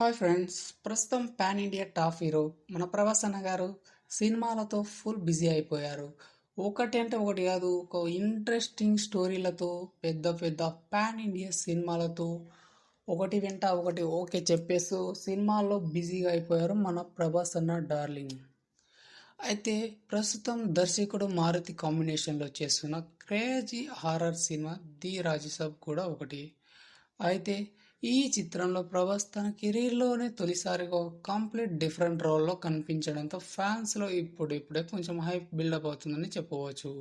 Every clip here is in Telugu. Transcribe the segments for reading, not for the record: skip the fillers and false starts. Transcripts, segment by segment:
హాయ్ ఫ్రెండ్స్, ప్రస్తుతం పాన్ ఇండియా టాప్ హీరో మన ప్రభాస్ అన్న గారు సినిమాలతో ఫుల్ బిజీ అయిపోయారు. ఒకటి అంటే ఒకటి కాదు, ఒక ఇంట్రెస్టింగ్ స్టోరీలతో పెద్ద పెద్ద పాన్ ఇండియా సినిమాలతో ఒకటి వెంట ఒకటి ఓకే చెప్పేస్తూ సినిమాల్లో బిజీగా అయిపోయారు మన ప్రభాస్ అన్న డార్లింగ్. అయితే ప్రస్తుతం దర్శకుడు మారుతి కాంబినేషన్లో చేస్తున్న crazy horror cinema the Raja Saab కూడా ఒకటి. అయితే ఈ చిత్రంలో ప్రభాస్ తన కెరీర్లోనే తొలిసారిగా ఒక కంప్లీట్ డిఫరెంట్ రోల్లో కనిపించడంతో ఫ్యాన్స్లో ఇప్పుడిప్పుడే కొంచెం హైప్ బిల్డప్ అవుతుందని చెప్పవచ్చు.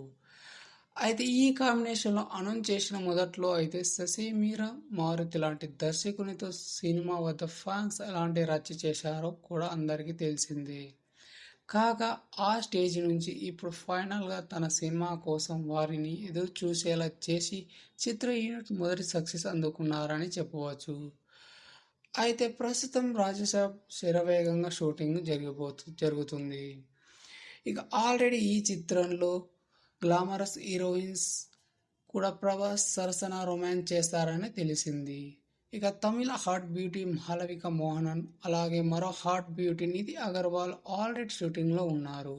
అయితే ఈ కాంబినేషన్లో అనౌన్స్ చేసిన మొదట్లో అయితే ససేమీరా మారుతి లాంటి దర్శకునితో సినిమా వద్ద ఫ్యాన్స్ ఎలాంటి రచ్చ చేశారో కూడా అందరికీ తెలిసిందే. కాగా ఆ స్టేజ్ నుంచి ఇప్పుడు ఫైనల్గా తన సినిమా కోసం వారిని ఎదురు చూసేలా చేసి చిత్ర యూనిట్ మొదటి సక్సెస్ అందుకున్నారని చెప్పవచ్చు. అయితే ప్రస్తుతం రాజసాబ్ శరవేగంగా షూటింగ్ జరుగుతుంది. ఇక ఆల్రెడీ ఈ చిత్రంలో గ్లామరస్ హీరోయిన్స్ కూడా ప్రభాస్ సరసన రొమాన్స్ చేస్తారని తెలిసింది. ఇక తమిళ హాట్ బ్యూటీ మాళవిక మోహనన్, అలాగే మరో hot beauty Nidhi Agarwal already షూటింగ్లో ఉన్నారు.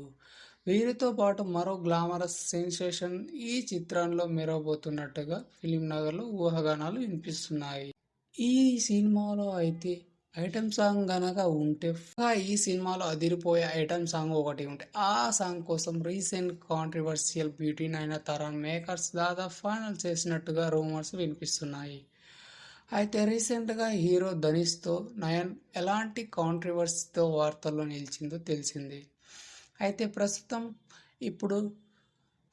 వీరితో పాటు మరో గ్లామరస్ సెన్సేషన్ ఈ చిత్రంలో మెరవబోతున్నట్టుగా ఫిలిం నగర్లో ఊహాగానాలు వినిపిస్తున్నాయి. ఈ సినిమాలో అయితే ఐటమ్ సాంగ్ గనక ఉంటే ఈ సినిమాలో అదిరిపోయే ఐటమ్ సాంగ్ ఒకటి ఉంటే ఆ సాంగ్ కోసం recent controversial beauty Nayanthara makers దాదాపు ఫైనల్ చేసినట్టుగా రూమర్స్ వినిపిస్తున్నాయి. అయితే రీసెంట్గా హీరో ధనుష్తో నయన్ ఎలాంటి కాంట్రవర్సీతో వార్తల్లో నిలిచిందో తెలిసింది. అయితే ప్రస్తుతం ఇప్పుడు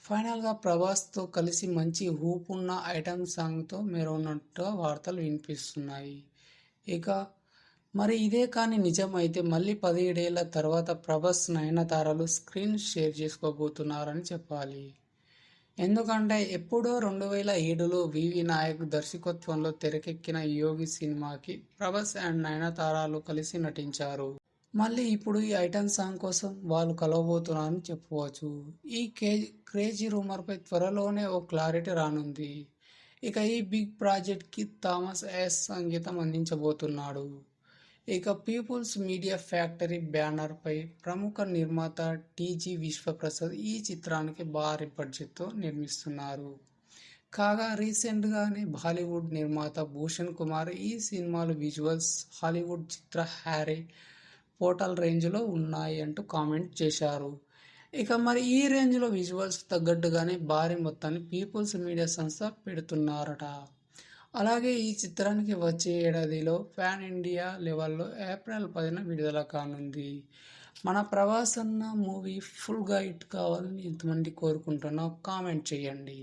ఫైనల్గా ప్రభాస్తో కలిసి మంచి హూప్ ఉన్న ఐటమ్ సాంగ్తో మెరవనట్టుగా వార్తలు వినిపిస్తున్నాయి. ఇక మరి ఇదే కానీ నిజమైతే మళ్ళీ 17 ఏళ్ల తర్వాత ప్రభాస్ నయనతారలు స్క్రీన్ షేర్ చేసుకోబోతున్నారని చెప్పాలి. ఎందుకంటే ఎప్పుడో 2007లో వివి నాయక్ దర్శకత్వంలో తెరకెక్కిన యోగి సినిమాకి ప్రభాస్ అండ్ నయనతారలు కలిసి నటించారు. మళ్ళీ ఇప్పుడు ఈ ఐటమ్ సాంగ్ కోసం వాళ్ళు కలవబోతున్నారని చెప్పవచ్చు. ఈ క్రేజీ రూమర్పై త్వరలోనే ఓ క్లారిటీ రానుంది. ఇక ఈ బిగ్ ప్రాజెక్ట్కి థామస్ ఎస్ సంగీతం అందించబోతున్నాడు. ఇక పీపుల్స్ మీడియా ఫ్యాక్టరీ బ్యానర్పై ప్రముఖ నిర్మాత టీజీ విశ్వప్రసాద్ ఈ చిత్రానికి భారీ బడ్జెట్తో నిర్మిస్తున్నారు. కాగా రీసెంట్గానే బాలీవుడ్ నిర్మాత భూషణ్ కుమార్ ఈ సినిమాలో విజువల్స్ హాలీవుడ్ చిత్ర హ్యారీ పోర్టల్ రేంజ్లో ఉన్నాయి అంటూ కామెంట్ చేశారు. ఇక మరి ఈ రేంజ్లో విజువల్స్ తగ్గట్టుగానే భారీ మొత్తాన్ని పీపుల్స్ మీడియా సంస్థ పెడుతున్నారట. అలాగే ఈ చిత్రానికి వచ్చే ఏడాదిలో పాన్ ఇండియా లెవెల్లో ఏప్రిల్ 10న విడుదల కానుంది. మన ప్రభాస్ అన్న మూవీ ఫుల్గా హిట్ కావాలని ఎంతమంది కోరుకుంటున్నారో కామెంట్ చేయండి.